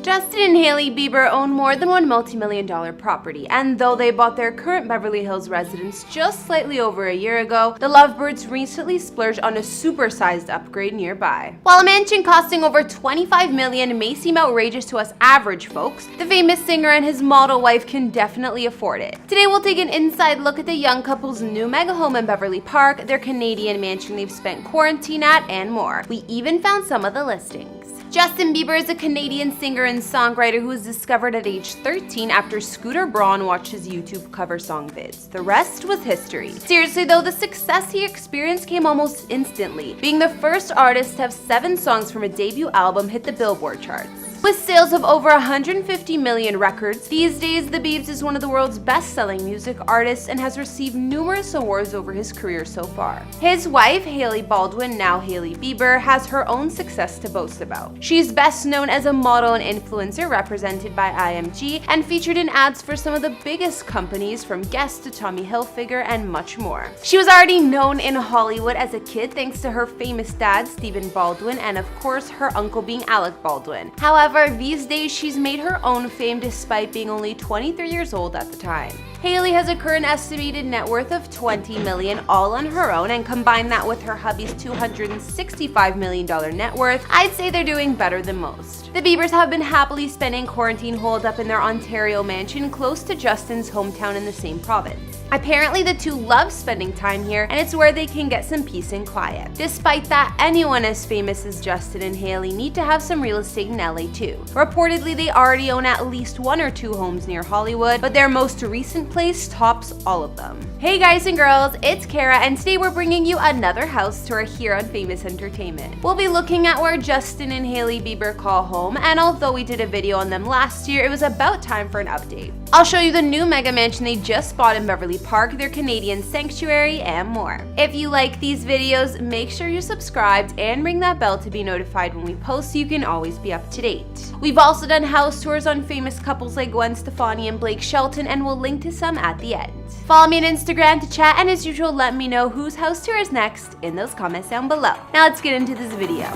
Justin and Hailey Bieber own more than one multi-million-dollar property, and though they bought their current Beverly Hills residence just slightly over a year ago, the lovebirds recently splurged on a supersized upgrade nearby. While a mansion costing over $25 million may seem outrageous to us average folks, the famous singer and his model wife can definitely afford it. Today we'll take an inside look at the young couple's new mega home in Beverly Park, their Canadian mansion they've spent quarantine at, and more. We even found some of the listings. Justin Bieber is a Canadian singer and songwriter who was discovered at age 13 after Scooter Braun watched his YouTube cover song vids. The rest was history. Seriously though, the success he experienced came almost instantly, being the first artist to have 7 songs from a debut album hit the Billboard charts. With sales of over 150 million records, these days the Biebs is one of the world's best-selling music artists and has received numerous awards over his career so far. His wife, Hailey Baldwin, now Hailey Bieber, has her own success to boast about. She's best known as a model and influencer represented by IMG and featured in ads for some of the biggest companies from Guess to Tommy Hilfiger and much more. She was already known in Hollywood as a kid thanks to her famous dad, Stephen Baldwin, and of course her uncle being Alec Baldwin. However, these days she's made her own fame despite being only 23 years old at the time. Hailey has a current estimated net worth of $20 million all on her own, and combine that with her hubby's $265 million net worth, I'd say they're doing better than most. The Biebers have been happily spending quarantine holed up in their Ontario mansion close to Justin's hometown in the same province. Apparently the two love spending time here, and it's where they can get some peace and quiet. Despite that, anyone as famous as Justin and Hailey need to have some real estate in LA too. Reportedly, they already own at least 1 or 2 homes near Hollywood, but their most recent place tops all of them. Hey guys and girls, it's Kara, and today we're bringing you another house tour here on Famous Entertainment. We'll be looking at where Justin and Hailey Bieber call home, and although we did a video on them last year, it was about time for an update. I'll show you the new mega mansion they just bought in Beverly Park, their Canadian sanctuary, and more. If you like these videos, make sure you're subscribed and ring that bell to be notified when we post so you can always be up to date. We've also done house tours on famous couples like Gwen Stefani and Blake Shelton, and we'll link to some at the end. Follow me on Instagram to chat, and as usual, let me know whose house tour is next in those comments down below. Now let's get into this video.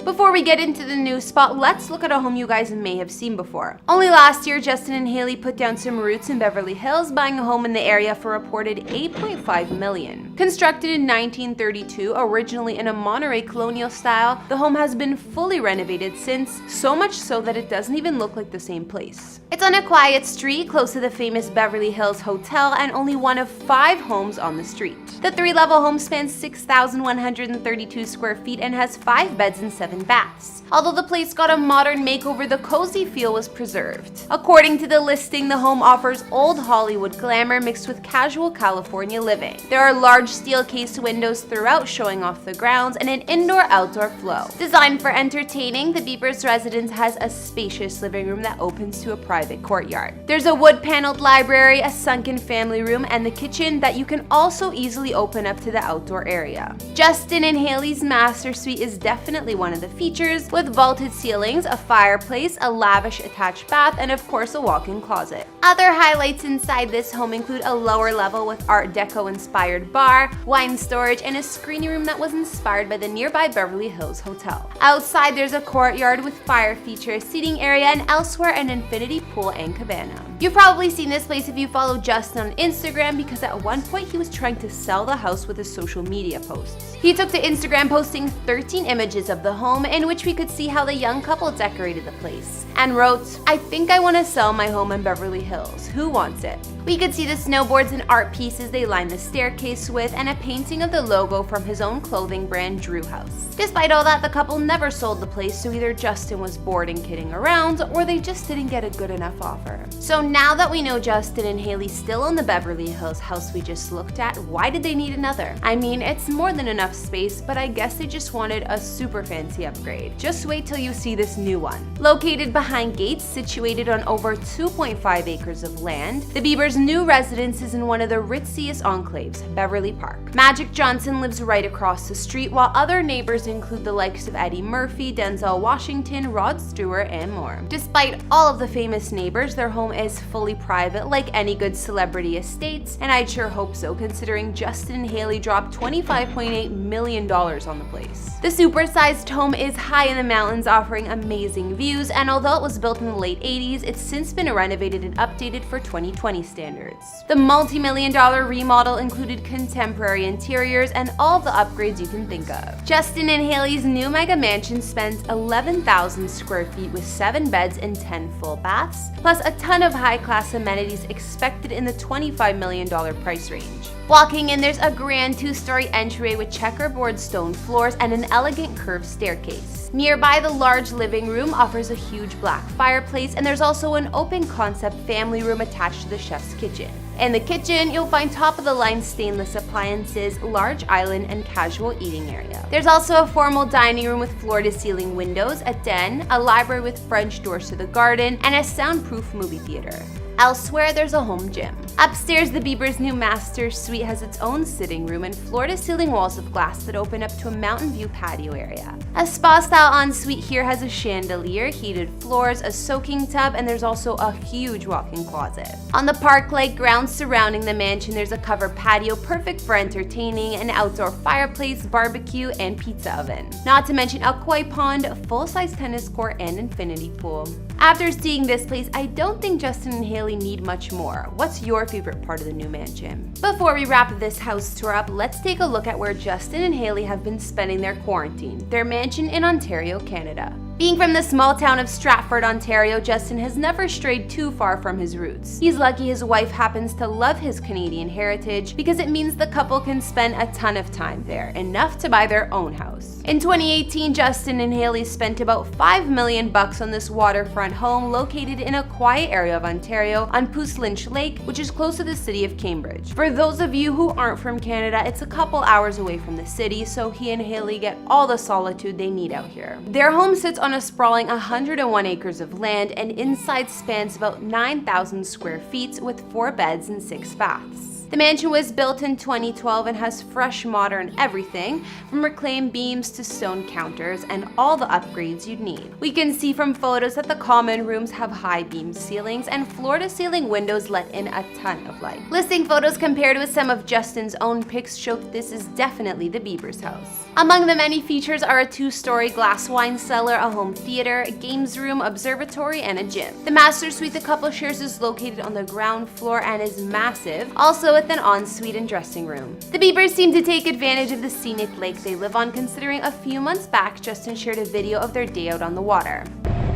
Before we get into the new spot, let's look at a home you guys may have seen before. Only last year, Justin and Hailey put down some roots in Beverly Hills, buying a home in the area for a reported $8.5 million. Constructed in 1932, originally in a Monterey colonial style, the home has been fully renovated since, so much so that it doesn't even look like the same place. It's on a quiet street close to the famous Beverly Hills Hotel and only one of 5 homes on the street. The 3-level home spans 6,132 square feet and has 5 beds and 7 baths. Although the place got a modern makeover, the cozy feel was preserved. According to the listing, the home offers old Hollywood glamour mixed with casual California living. There are large steel-cased windows throughout showing off the grounds and an indoor-outdoor flow. Designed for entertaining, the Biebers' residence has a spacious living room that opens to a private courtyard. There's a wood-paneled library, a sunken family room, and the kitchen that you can also easily open up to the outdoor area. Justin and Hailey's master suite is definitely one of the features, with vaulted ceilings, a fireplace, a lavish attached bath, and of course a walk-in closet. Other highlights inside this home include a lower level with Art Deco inspired bar, wine storage, and a screening room that was inspired by the nearby Beverly Hills Hotel. Outside there's a courtyard with fire feature, seating area, and elsewhere an infinity pool and cabana. You've probably seen this place if you follow Justin on Instagram, because at one point he was trying to sell the house with his social media posts. He took to Instagram posting 13 images of the home in which we could see how the young couple decorated the place, and wrote, "I think I want to sell my home in Beverly Hills. Who wants it?" We could see the snowboards and art pieces they lined the staircase with, and a painting of the logo from his own clothing brand Drew House. Despite all that, the couple never sold the place, so either Justin was bored and kidding around, or they just didn't get a good enough offer. So now that we know Justin and Hailey still own the Beverly Hills house we just looked at, why did they need another? I mean, it's more than enough space, but I guess they just wanted a super fancy upgrade. Just wait till you see this new one. Located behind gates, situated on over 2.5 acres of land, the Biebers' new residence is in one of the ritziest enclaves, Beverly Park. Magic Johnson lives right across the street, while other neighbors include the likes of Eddie Murphy, Denzel Washington, Rod Stewart, and more. Despite all of the famous neighbors, their home is fully private like any good celebrity estates, and I'd sure hope so considering Justin and Hailey dropped $25.8 million on the place. The supersized home is high in the mountains, offering amazing views, and although it was built in the late 80s, it's since been renovated and updated for 2020 standards. The multi-million-dollar remodel included contemporary interiors and all the upgrades you can think of. Justin and Hailey's new mega mansion spans 11,000 square feet with 7 beds and 10 full baths, plus a ton of high-class amenities expected in the $25 million price range. Walking in, there's a grand 2-story entryway with checkerboard stone floors and an elegant curved staircase. Nearby, the large living room offers a huge black fireplace, and there's also an open-concept family room attached to the chef's kitchen. In the kitchen, you'll find top-of-the-line stainless appliances, large island, and casual eating area. There's also a formal dining room with floor-to-ceiling windows, a den, a library with French doors to the garden, and a soundproof movie theater. Elsewhere, there's a home gym. Upstairs, the Bieber's new master suite has its own sitting room and floor-to-ceiling walls of glass that open up to a mountain view patio area. A spa-style ensuite here has a chandelier, heated floors, a soaking tub, and there's also a huge walk-in closet. On the park-like grounds surrounding the mansion, there's a covered patio perfect for entertaining, an outdoor fireplace, barbecue, and pizza oven. Not to mention a koi pond, a full-size tennis court, and infinity pool. After seeing this place, I don't think Justin and Hailey need much more. What's your favorite part of the new mansion? Before we wrap this house tour up, let's take a look at where Justin and Hailey have been spending their quarantine, their mansion in Ontario, Canada. Being from the small town of Stratford, Ontario, Justin has never strayed too far from his roots. He's lucky his wife happens to love his Canadian heritage because it means the couple can spend a ton of time there, enough to buy their own house. In 2018, Justin and Hailey spent about $5 million on this waterfront home located in a quiet area of Ontario on Pouce Lynch Lake, which is close to the city of Cambridge. For those of you who aren't from Canada, it's a couple hours away from the city, so he and Hailey get all the solitude they need out here. Their home sits on a sprawling 101 acres of land, and inside spans about 9,000 square feet with 4 beds and 6 baths. The mansion was built in 2012 and has fresh modern everything, from reclaimed beams to stone counters and all the upgrades you'd need. We can see from photos that the common rooms have high beam ceilings and floor-to-ceiling windows let in a ton of light. Listing photos compared with some of Justin's own pics show that this is definitely the Bieber's house. Among the many features are a 2-story glass wine cellar, a home theater, a games room, observatory, and a gym. The master suite the couple shares is located on the ground floor and is massive, also with an ensuite and dressing room. The Biebers seem to take advantage of the scenic lake they live on, considering a few months back Justin shared a video of their day out on the water.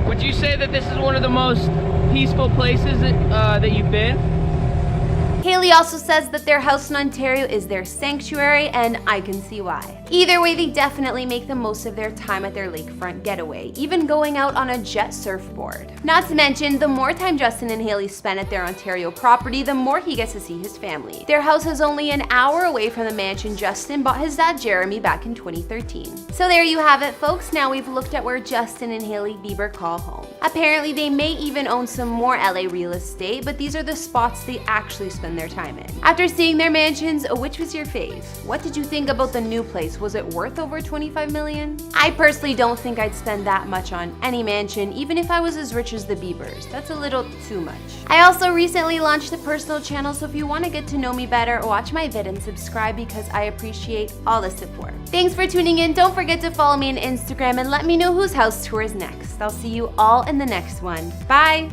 Would you say that this is one of the most peaceful places that you've been? Hailey also says that their house in Ontario is their sanctuary, and I can see why. Either way, they definitely make the most of their time at their lakefront getaway, even going out on a jet surfboard. Not to mention, the more time Justin and Hailey spend at their Ontario property, the more he gets to see his family. Their house is only an hour away from the mansion Justin bought his dad Jeremy back in 2013. So there you have it, folks. Now we've looked at where Justin and Hailey Bieber call home. Apparently, they may even own some more LA real estate, but these are the spots they actually spend their time in. After seeing their mansions, which was your fave? What did you think about the new place? Was it worth over $25 million? I personally don't think I'd spend that much on any mansion, even if I was as rich as the Biebers. That's a little too much. I also recently launched a personal channel, so if you want to get to know me better, watch my vid and subscribe because I appreciate all the support. Thanks for tuning in. Don't forget to follow me on Instagram and let me know whose house tour is next. I'll see you all in the next one. Bye!